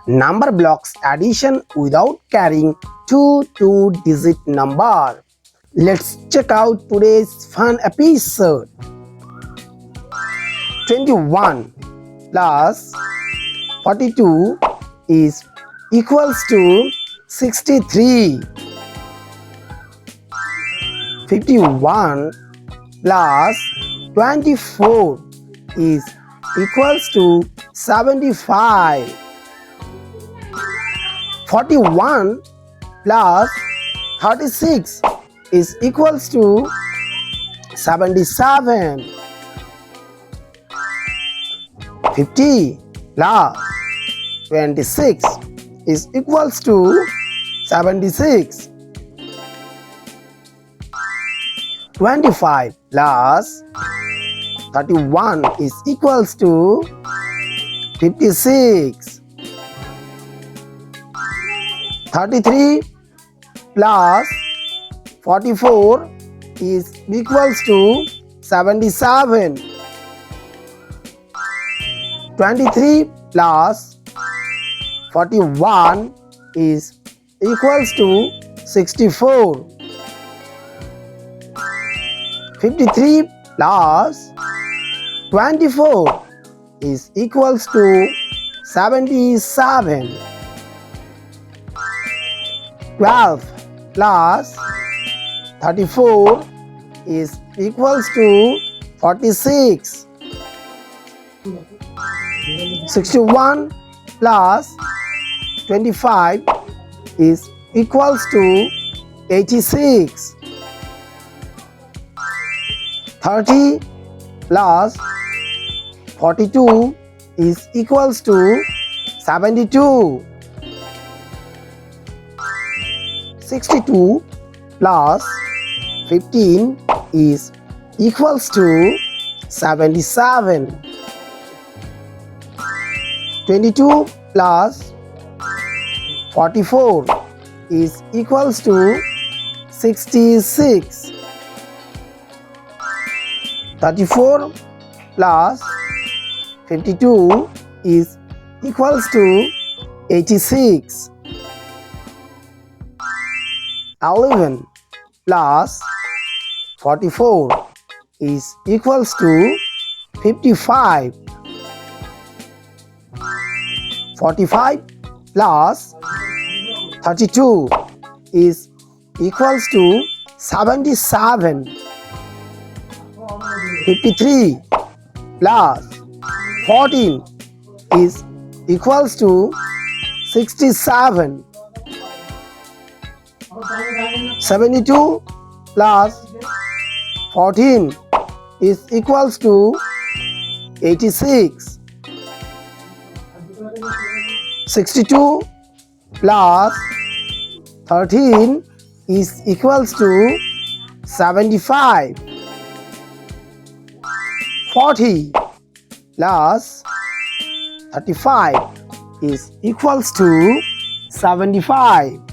Number blocks addition without carrying two-digit number. Let's check out today's fun episode. 21 plus 42 is equals to 63. 51 plus 24 is equals to 75. 41 plus 36 is equals to 77. 50 plus 26 is equals to 76. 25 plus 31 is equals to 56. 33 plus 44 is equals to 77. 23 plus 41 is equals to 64. 53 plus 24 is equals to 77. 12 plus 34 is equals to 46. 61 plus 25 is equals to 86. 30 plus 42 is equals to 72. 62 plus 15 is equals to 77. 22 plus 44 is equals to 66. 34 plus 52 is equals to 86. 11 plus 44 is equals to 55. 45 plus 32 is equals to 77. 53 plus 14 is equals to 67. 72 plus 14 is equals to 86. 62 plus 13 is equals to 75. 40 plus 35 is equals to 75.